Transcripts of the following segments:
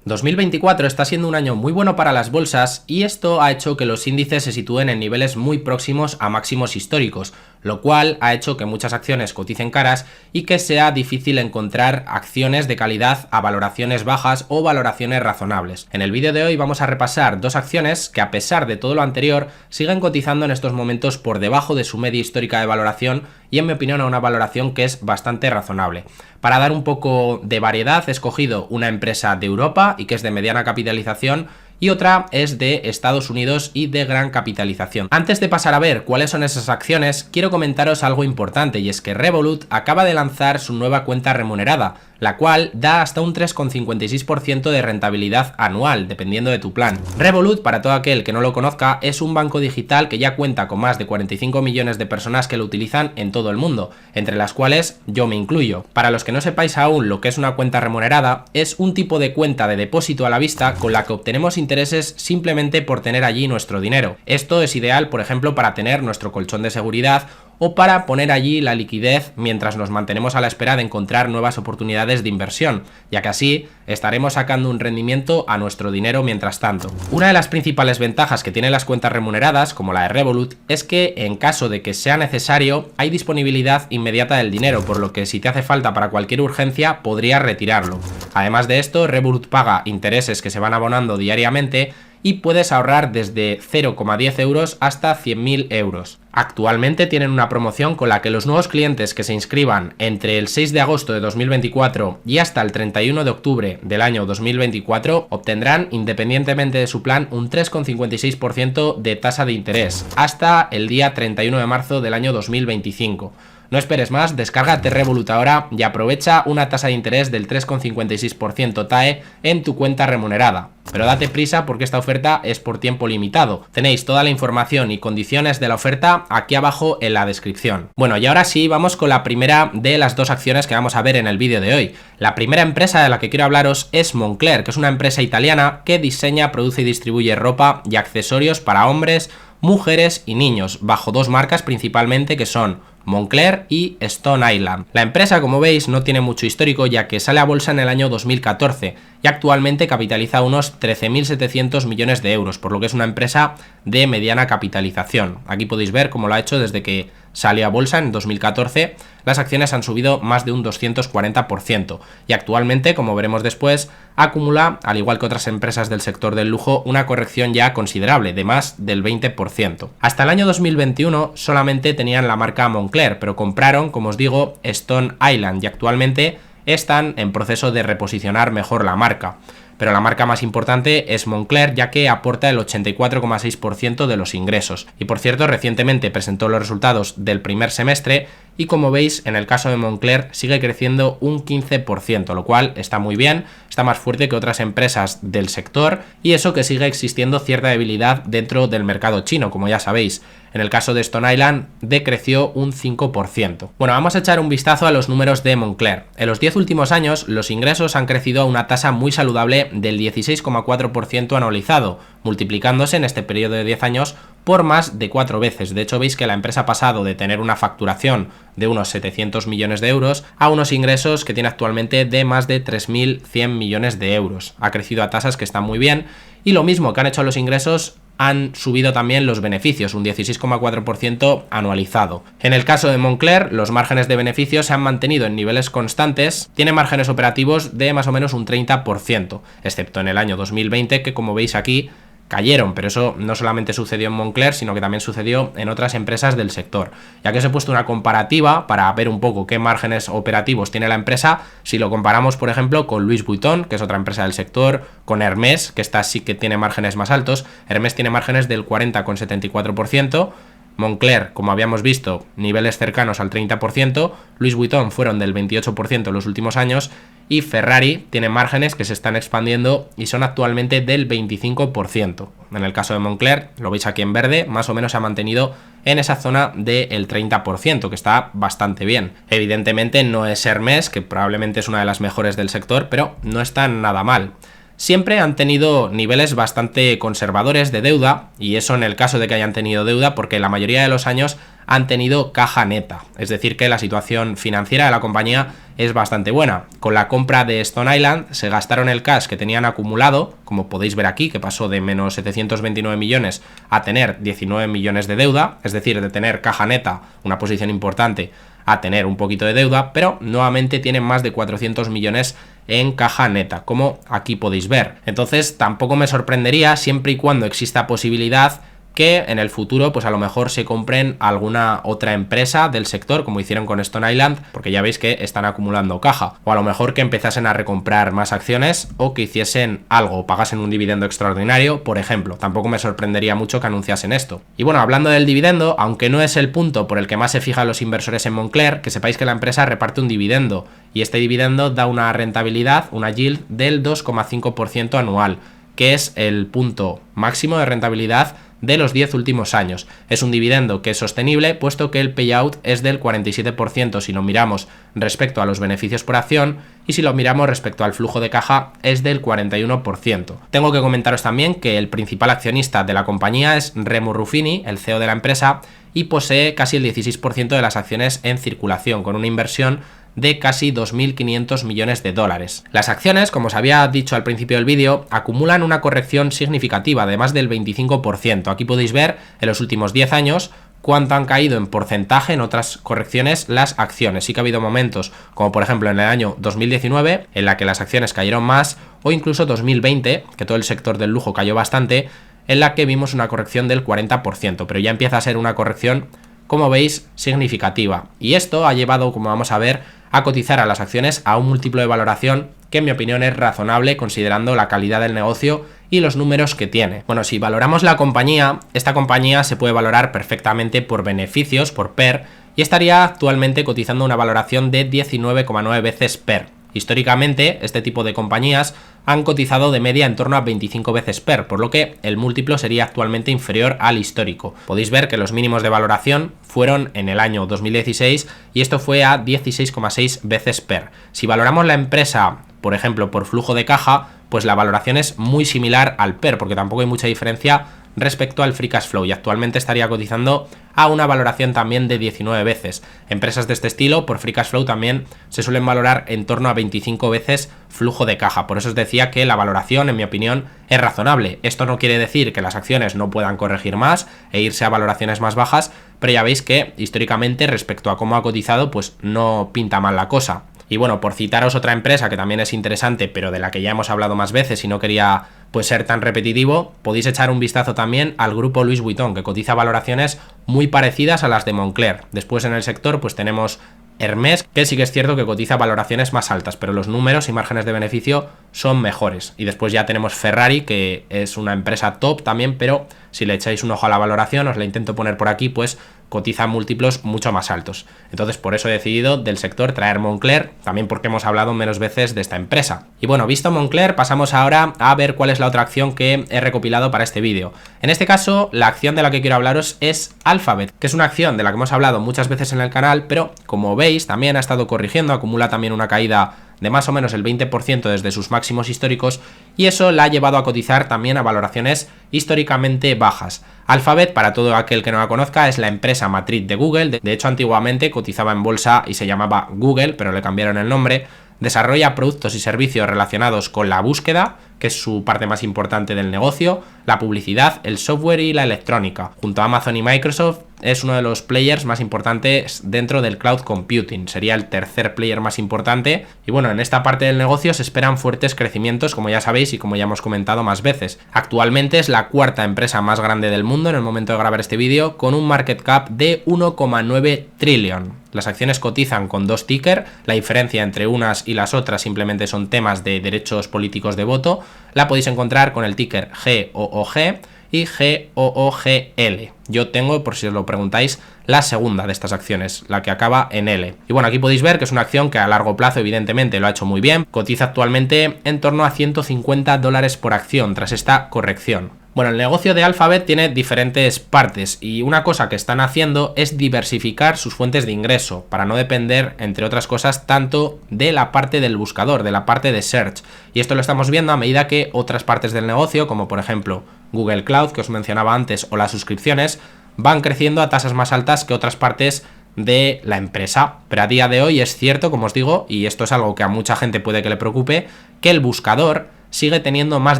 2024 está siendo un año muy bueno para las bolsas y esto ha hecho que los índices se sitúen en niveles muy próximos a máximos históricos, lo cual ha hecho que muchas acciones coticen caras y que sea difícil encontrar acciones de calidad a valoraciones bajas o valoraciones razonables. En el vídeo de hoy vamos a repasar dos acciones que, a pesar de todo lo anterior, siguen cotizando en estos momentos por debajo de su media histórica de valoración y, en mi opinión, a una valoración que es bastante razonable. Para dar un poco de variedad, he escogido una empresa de Europa y que es de mediana capitalización, y otra es de Estados Unidos y de gran capitalización. Antes de pasar a ver cuáles son esas acciones, quiero comentaros algo importante, y es que Revolut acaba de lanzar su nueva cuenta remunerada, la cual da hasta un 3,56% de rentabilidad anual, dependiendo de tu plan. Revolut, para todo aquel que no lo conozca, es un banco digital que ya cuenta con más de 45 millones de personas que lo utilizan en todo el mundo, entre las cuales yo me incluyo. Para los que no sepáis aún lo que es una cuenta remunerada, es un tipo de cuenta de depósito a la vista con la que obtenemos intereses simplemente por tener allí nuestro dinero. Esto es ideal, por ejemplo, para tener nuestro colchón de seguridad o para poner allí la liquidez mientras nos mantenemos a la espera de encontrar nuevas oportunidades de inversión, ya que así estaremos sacando un rendimiento a nuestro dinero mientras tanto. Una de las principales ventajas que tienen las cuentas remuneradas, como la de Revolut, es que en caso de que sea necesario, hay disponibilidad inmediata del dinero, por lo que si te hace falta para cualquier urgencia, podrías retirarlo. Además de esto, Revolut paga intereses que se van abonando diariamente y puedes ahorrar desde 0,10 euros hasta 100.000 euros. Actualmente tienen una promoción con la que los nuevos clientes que se inscriban entre el 6 de agosto de 2024 y hasta el 31 de octubre del año 2024 obtendrán, independientemente de su plan, un 3,56% de tasa de interés hasta el día 31 de marzo del año 2025. No esperes más, descárgate Revolut ahora y aprovecha una tasa de interés del 3,56% TAE en tu cuenta remunerada. Pero date prisa porque esta oferta es por tiempo limitado. Tenéis toda la información y condiciones de la oferta aquí abajo en la descripción. Bueno, y ahora sí, vamos con la primera de las dos acciones que vamos a ver en el vídeo de hoy. La primera empresa de la que quiero hablaros es Moncler, que es una empresa italiana que diseña, produce y distribuye ropa y accesorios para hombres, mujeres y niños, bajo dos marcas principalmente, que son Moncler y Stone Island. La empresa, como veis, no tiene mucho histórico, ya que sale a bolsa en el año 2014 y actualmente capitaliza unos 13.700 millones de euros, por lo que es una empresa de mediana capitalización. Aquí podéis ver cómo lo ha hecho desde que salió a bolsa en 2014. Las acciones han subido más de un 240% y actualmente, como veremos después, acumula, al igual que otras empresas del sector del lujo, una corrección ya considerable de más del 20%. Hasta el año 2021 solamente tenían la marca Moncler, pero compraron, como os digo, Stone Island y actualmente están en proceso de reposicionar mejor la marca. Pero la marca más importante es Moncler, ya que aporta el 84,6% de los ingresos. Y por cierto, recientemente presentó los resultados del primer semestre y, como veis, en el caso de Moncler sigue creciendo un 15%, lo cual está muy bien, está más fuerte que otras empresas del sector, y eso que sigue existiendo cierta debilidad dentro del mercado chino, como ya sabéis. En el caso de Stone Island decreció un 5%. Bueno, vamos a echar un vistazo a los números de Moncler. En los 10 últimos años, los ingresos han crecido a una tasa muy saludable del 16,4% anualizado, multiplicándose en este periodo de 10 años por más de 4 veces. De hecho, veis que la empresa ha pasado de tener una facturación de unos 700 millones de euros a unos ingresos que tiene actualmente de más de 3.100 millones de euros. Ha crecido a tasas que están muy bien, y lo mismo que han hecho los ingresos, han subido también los beneficios, un 16,4% anualizado. En el caso de Moncler, los márgenes de beneficios se han mantenido en niveles constantes, tiene márgenes operativos de más o menos un 30%, excepto en el año 2020, que, como veis aquí, cayeron, pero eso no solamente sucedió en Moncler, sino que también sucedió en otras empresas del sector. Ya que os he puesto una comparativa para ver un poco qué márgenes operativos tiene la empresa, si lo comparamos, por ejemplo, con Louis Vuitton, que es otra empresa del sector, con Hermès, que esta sí que tiene márgenes más altos. Hermès tiene márgenes del 40,74%, Moncler, como habíamos visto, niveles cercanos al 30%, Louis Vuitton fueron del 28% en los últimos años, y Ferrari tiene márgenes que se están expandiendo y son actualmente del 25%. En el caso de Moncler, lo veis aquí en verde, más o menos se ha mantenido en esa zona del 30%, que está bastante bien. Evidentemente no es Hermès, que probablemente es una de las mejores del sector, pero no está nada mal. Siempre han tenido niveles bastante conservadores de deuda, y eso en el caso de que hayan tenido deuda, porque la mayoría de los años han tenido caja neta, es decir que la situación financiera de la compañía es bastante buena. Con la compra de Stone Island se gastaron el cash que tenían acumulado, como podéis ver aquí, que pasó de menos 729 millones a tener 19 millones de deuda, es decir, de tener caja neta, una posición importante, a tener un poquito de deuda, pero nuevamente tienen más de 400 millones en caja neta, como aquí podéis ver. Entonces tampoco me sorprendería, siempre y cuando exista posibilidad, que en el futuro pues a lo mejor se compren alguna otra empresa del sector, como hicieron con Stone Island, porque ya veis que están acumulando caja, o a lo mejor que empezasen a recomprar más acciones, o que hiciesen algo, o pagasen un dividendo extraordinario, por ejemplo. Tampoco me sorprendería mucho que anunciasen esto. Y bueno, hablando del dividendo, aunque no es el punto por el que más se fijan los inversores en Moncler, que sepáis que la empresa reparte un dividendo, y este dividendo da una rentabilidad, una yield del 2,5% anual, que es el punto máximo de rentabilidad de los 10 últimos años. Es un dividendo que es sostenible, puesto que el payout es del 47% si lo miramos respecto a los beneficios por acción, y si lo miramos respecto al flujo de caja es del 41%. Tengo que comentaros también que el principal accionista de la compañía es Remo Ruffini, el CEO de la empresa, y posee casi el 16% de las acciones en circulación, con una inversión de casi 2.500 millones de dólares. Las acciones, como os había dicho al principio del vídeo, acumulan una corrección significativa de más del 25%. Aquí podéis ver en los últimos 10 años cuánto han caído en porcentaje en otras correcciones las acciones. Sí que ha habido momentos, como por ejemplo en el año 2019, en la que las acciones cayeron más, o incluso 2020, que todo el sector del lujo cayó bastante, en la que vimos una corrección del 40%, pero ya empieza a ser una corrección, como veis, significativa. Y esto ha llevado, como vamos a ver, a cotizar a las acciones a un múltiplo de valoración que en mi opinión es razonable considerando la calidad del negocio y los números que tiene. Bueno, si valoramos la compañía, esta compañía se puede valorar perfectamente por beneficios, por PER, y estaría actualmente cotizando una valoración de 19,9 veces PER. Históricamente, este tipo de compañías han cotizado de media en torno a 25 veces PER, por lo que el múltiplo sería actualmente inferior al histórico. Podéis ver que los mínimos de valoración fueron en el año 2016 y esto fue a 16,6 veces PER. Si valoramos la empresa, por ejemplo, por flujo de caja, pues la valoración es muy similar al PER, porque tampoco hay mucha diferencia respecto al free cash flow, y actualmente estaría cotizando a una valoración también de 19 veces. Empresas de este estilo por free cash flow también se suelen valorar en torno a 25 veces flujo de caja. Por eso os decía que la valoración, en mi opinión, es razonable. Esto no quiere decir que las acciones no puedan corregir más e irse a valoraciones más bajas, pero ya veis que históricamente respecto a cómo ha cotizado, pues no pinta mal la cosa. Y bueno, por citaros otra empresa que también es interesante, pero de la que ya hemos hablado más veces y no quería pues ser tan repetitivo, podéis echar un vistazo también al grupo Louis Vuitton, que cotiza valoraciones muy parecidas a las de Moncler. Después en el sector pues tenemos Hermès, que sí que es cierto que cotiza valoraciones más altas, pero los números y márgenes de beneficio son mejores. Y después ya tenemos Ferrari, que es una empresa top también, pero si le echáis un ojo a la valoración, os la intento poner por aquí, pues cotiza múltiplos mucho más altos. Entonces por eso he decidido del sector traer Moncler, también porque hemos hablado menos veces de esta empresa. Y bueno, visto Moncler, pasamos ahora a ver cuál es la otra acción que he recopilado para este vídeo. En este caso, la acción de la que quiero hablaros es Alphabet, que es una acción de la que hemos hablado muchas veces en el canal, pero como veis también ha estado corrigiendo, acumula también una caída de más o menos el 20% desde sus máximos históricos, y eso la ha llevado a cotizar también a valoraciones históricamente bajas. Alphabet, para todo aquel que no la conozca, es la empresa matriz de Google. De hecho, antiguamente cotizaba en bolsa y se llamaba Google, pero le cambiaron el nombre. Desarrolla productos y servicios relacionados con la búsqueda, que es su parte más importante del negocio, la publicidad, el software y la electrónica. Junto a Amazon y Microsoft, es uno de los players más importantes dentro del cloud computing. Sería el tercer player más importante. Y bueno, en esta parte del negocio se esperan fuertes crecimientos, como ya sabéis y como ya hemos comentado más veces. Actualmente es la cuarta empresa más grande del mundo en el momento de grabar este vídeo, con un market cap de 1,9 trillón. Las acciones cotizan con dos tickers, la diferencia entre unas y las otras simplemente son temas de derechos políticos de voto. La podéis encontrar con el ticker GOOG y GOOGL. Yo tengo, por si os lo preguntáis, la segunda de estas acciones, la que acaba en L. Y bueno, aquí podéis ver que es una acción que a largo plazo evidentemente lo ha hecho muy bien. Cotiza actualmente en torno a $150 por acción tras esta corrección. Bueno, el negocio de Alphabet tiene diferentes partes y una cosa que están haciendo es diversificar sus fuentes de ingreso para no depender, entre otras cosas, tanto de la parte del buscador, de la parte de search. Y esto lo estamos viendo a medida que otras partes del negocio, como por ejemplo Google Cloud, que os mencionaba antes, o las suscripciones, van creciendo a tasas más altas que otras partes de la empresa. Pero a día de hoy es cierto, como os digo, y esto es algo que a mucha gente puede que le preocupe, que el buscador sigue teniendo más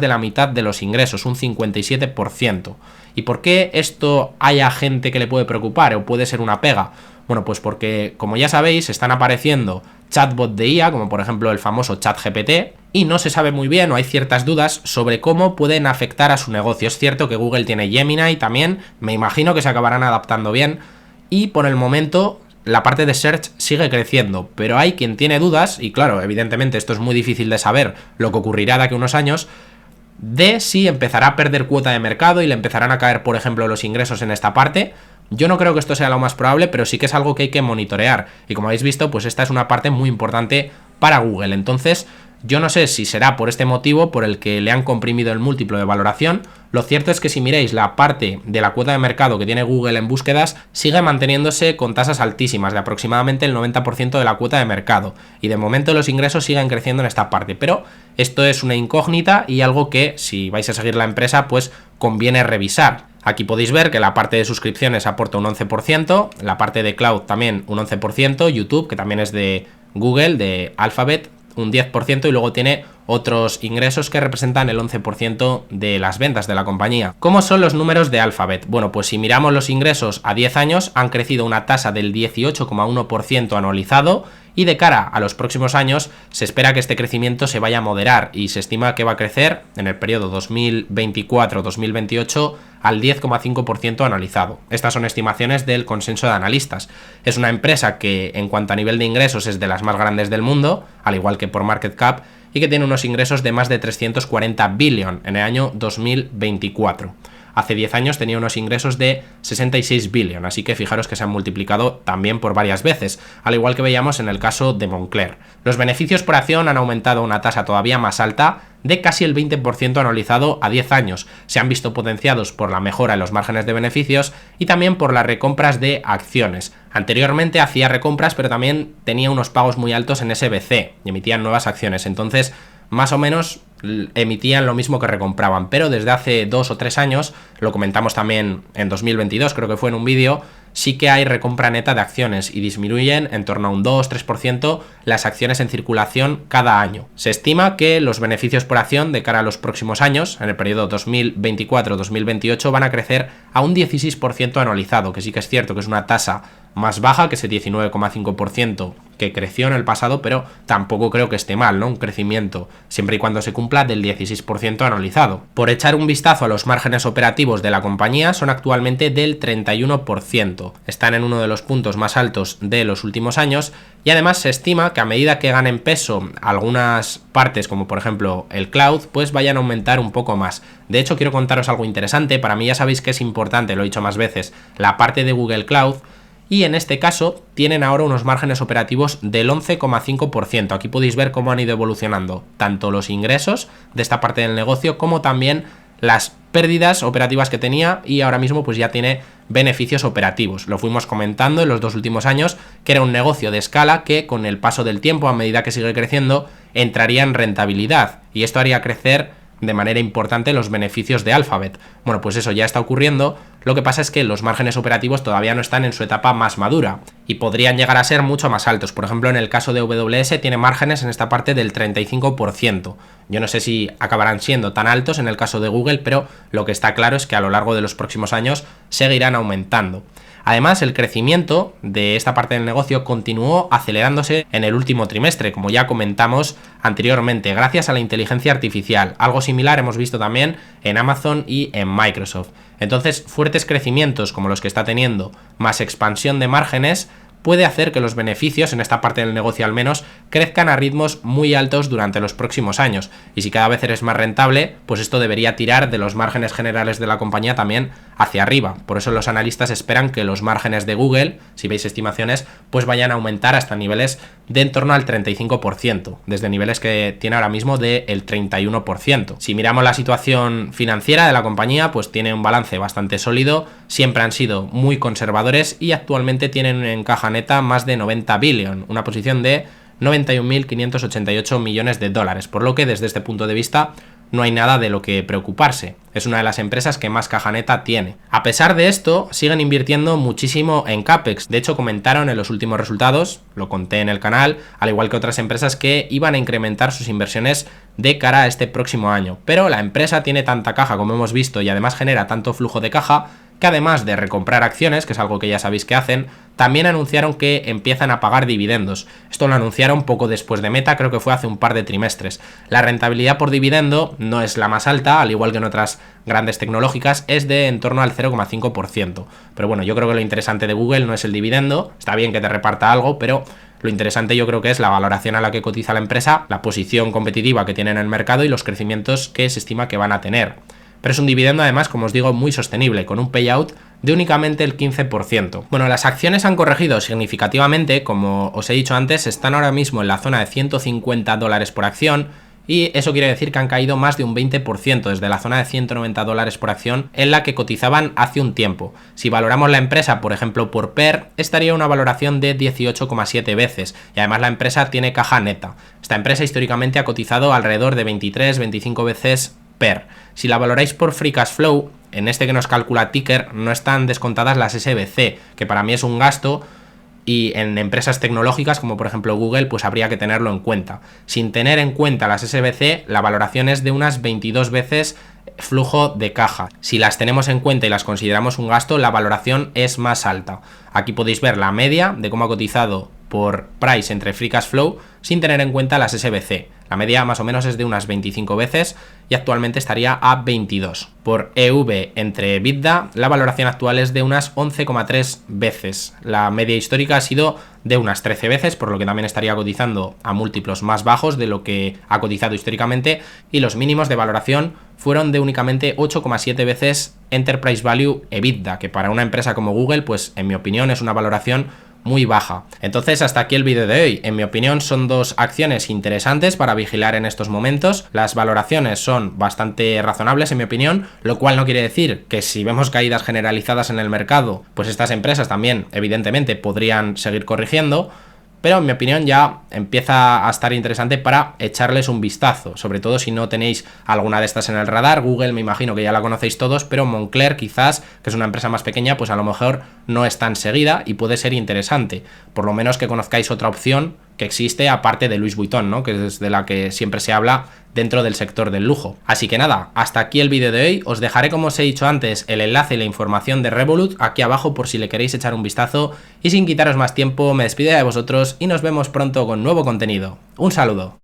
de la mitad de los ingresos, un 57%. ¿Y por qué esto haya gente que le puede preocupar o puede ser una pega? Bueno, pues porque, como ya sabéis, están apareciendo chatbots de IA, como por ejemplo el famoso ChatGPT, y no se sabe muy bien o hay ciertas dudas sobre cómo pueden afectar a su negocio. Es cierto que Google tiene Gemini también, me imagino que se acabarán adaptando bien, y por el momento la parte de search sigue creciendo, pero hay quien tiene dudas, y claro, evidentemente esto es muy difícil de saber lo que ocurrirá de aquí a unos años, de si empezará a perder cuota de mercado y le empezarán a caer, por ejemplo, los ingresos en esta parte. Yo no creo que esto sea lo más probable, pero sí que es algo que hay que monitorear. Y como habéis visto, pues esta es una parte muy importante para Google. Entonces, yo no sé si será por este motivo por el que le han comprimido el múltiplo de valoración. Lo cierto es que si miráis la parte de la cuota de mercado que tiene Google en búsquedas, sigue manteniéndose con tasas altísimas, de aproximadamente el 90% de la cuota de mercado. Y de momento los ingresos siguen creciendo en esta parte. Pero esto es una incógnita y algo que, si vais a seguir la empresa, pues conviene revisar. Aquí podéis ver que la parte de suscripciones aporta un 11%, la parte de cloud también un 11%, YouTube, que también es de Google, de Alphabet, un 10%, y luego tiene otros ingresos que representan el 11% de las ventas de la compañía. ¿Cómo son los números de Alphabet? Bueno, pues si miramos los ingresos a 10 años, han crecido una tasa del 18,1% anualizado, y de cara a los próximos años se espera que este crecimiento se vaya a moderar y se estima que va a crecer en el periodo 2024-2028 al 10,5% anualizado. Estas son estimaciones del consenso de analistas. Es una empresa que en cuanto a nivel de ingresos es de las más grandes del mundo, al igual que por market cap, y que tiene unos ingresos de más de 340 billion en el año 2024. Hace 10 años tenía unos ingresos de 66 billion, así que fijaros que se han multiplicado también por varias veces, al igual que veíamos en el caso de Moncler. Los beneficios por acción han aumentado a una tasa todavía más alta, de casi el 20% anualizado a 10 años. Se han visto potenciados por la mejora en los márgenes de beneficios y también por las recompras de acciones. Anteriormente hacía recompras, pero también tenía unos pagos muy altos en SBC y emitían nuevas acciones, entonces más o menos emitían lo mismo que recompraban, pero desde hace 2 o 3 años, lo comentamos también en 2022, creo que fue en un vídeo, sí que hay recompra neta de acciones y disminuyen en torno a un 2-3% las acciones en circulación cada año. Se estima que los beneficios por acción de cara a los próximos años, en el periodo 2024-2028, van a crecer a un 16% anualizado, que sí que es cierto que es una tasa más baja que ese 19,5% que creció en el pasado, pero tampoco creo que esté mal, ¿no? Un crecimiento, siempre y cuando se cumpla, del 16% anualizado. Por echar un vistazo a los márgenes operativos de la compañía, son actualmente del 31%. Están en uno de los puntos más altos de los últimos años y además se estima que a medida que ganen peso algunas partes, como por ejemplo el cloud, pues vayan a aumentar un poco más. De hecho, quiero contaros algo interesante. Para mí ya sabéis que es importante, lo he dicho más veces, la parte de Google Cloud. Y en este caso tienen ahora unos márgenes operativos del 11,5%. Aquí podéis ver cómo han ido evolucionando tanto los ingresos de esta parte del negocio como también las pérdidas operativas que tenía, y ahora mismo pues ya tiene beneficios operativos. Lo fuimos comentando en los 2 últimos años, que era un negocio de escala que con el paso del tiempo, a medida que sigue creciendo, entraría en rentabilidad, y esto haría crecer de manera importante los beneficios de Alphabet. Bueno, pues eso ya está ocurriendo. Lo que pasa es que los márgenes operativos todavía no están en su etapa más madura y podrían llegar a ser mucho más altos. Por ejemplo, en el caso de AWS tiene márgenes en esta parte del 35%. Yo no sé si acabarán siendo tan altos en el caso de Google, pero lo que está claro es que a lo largo de los próximos años seguirán aumentando. Además, el crecimiento de esta parte del negocio continuó acelerándose en el último trimestre, como ya comentamos anteriormente, gracias a la inteligencia artificial. Algo similar hemos visto también en Amazon y en Microsoft. Entonces, fuertes crecimientos como los que está teniendo, más expansión de márgenes, puede hacer que los beneficios, en esta parte del negocio al menos, crezcan a ritmos muy altos durante los próximos años. Y si cada vez eres más rentable, pues esto debería tirar de los márgenes generales de la compañía también hacia arriba. Por eso los analistas esperan que los márgenes de Google, si veis estimaciones, pues vayan a aumentar hasta niveles de en torno al 35%, desde niveles que tiene ahora mismo del 31%. Si miramos la situación financiera de la compañía, pues tiene un balance bastante sólido, siempre han sido muy conservadores y actualmente tienen en caja neta más de 90 billion, una posición de 91.588 millones de dólares, por lo que desde este punto de vista no hay nada de lo que preocuparse. Es una de las empresas que más caja neta tiene. A pesar de esto, siguen invirtiendo muchísimo en CAPEX. De hecho, comentaron en los últimos resultados, lo conté en el canal, al igual que otras empresas, que iban a incrementar sus inversiones de cara a este próximo año. Pero la empresa tiene tanta caja, como hemos visto, y además genera tanto flujo de caja, que además de recomprar acciones, que es algo que ya sabéis que hacen, también anunciaron que empiezan a pagar dividendos. Esto lo anunciaron poco después de Meta, creo que fue hace un par de trimestres. La rentabilidad por dividendo no es la más alta, al igual que en otras grandes tecnológicas, es de en torno al 0,5%. Pero bueno, yo creo que lo interesante de Google no es el dividendo, está bien que te reparta algo, pero lo interesante yo creo que es la valoración a la que cotiza la empresa, la posición competitiva que tiene en el mercado y los crecimientos que se estima que van a tener. Pero es un dividendo además, como os digo, muy sostenible, con un payout de únicamente el 15%. Bueno, las acciones han corregido significativamente, como os he dicho antes, están ahora mismo en la zona de $150 por acción, y eso quiere decir que han caído más de un 20% desde la zona de $190 por acción en la que cotizaban hace un tiempo. Si valoramos la empresa, por ejemplo, por PER, estaría una valoración de 18,7 veces, y además la empresa tiene caja neta. Esta empresa históricamente ha cotizado alrededor de 23-25 veces PER. Si la valoráis por Free Cash Flow, en este que nos calcula Ticker, no están descontadas las SBC, que para mí es un gasto, y en empresas tecnológicas como por ejemplo Google, pues habría que tenerlo en cuenta. Sin tener en cuenta las SBC, la valoración es de unas 22 veces flujo de caja. Si las tenemos en cuenta y las consideramos un gasto, la valoración es más alta. Aquí podéis ver la media de cómo ha cotizado por price entre Free Cash Flow sin tener en cuenta las SBC. La media más o menos es de unas 25 veces y actualmente estaría a 22. Por EV entre EBITDA, la valoración actual es de unas 11,3 veces. La media histórica ha sido de unas 13 veces, por lo que también estaría cotizando a múltiplos más bajos de lo que ha cotizado históricamente, y los mínimos de valoración fueron de únicamente 8,7 veces Enterprise Value EBITDA, que para una empresa como Google, pues en mi opinión es una valoración muy baja. Entonces hasta aquí el vídeo de hoy. En mi opinión son dos acciones interesantes para vigilar en estos momentos. Las valoraciones son bastante razonables en mi opinión, lo cual no quiere decir que si vemos caídas generalizadas en el mercado, pues estas empresas también evidentemente podrían seguir corrigiendo, pero en mi opinión ya empieza a estar interesante para echarles un vistazo, sobre todo si no tenéis alguna de estas en el radar. Google me imagino que ya la conocéis todos, pero Moncler quizás, que es una empresa más pequeña, pues a lo mejor no es tan seguida y puede ser interesante, por lo menos que conozcáis otra opción que existe aparte de Louis Vuitton, ¿no? Que es de la que siempre se habla dentro del sector del lujo. Así que nada, hasta aquí el vídeo de hoy. Os dejaré, como os he dicho antes, el enlace y la información de Revolut aquí abajo por si le queréis echar un vistazo, y sin quitaros más tiempo me despido de vosotros y nos vemos pronto con nuevo contenido. Un saludo.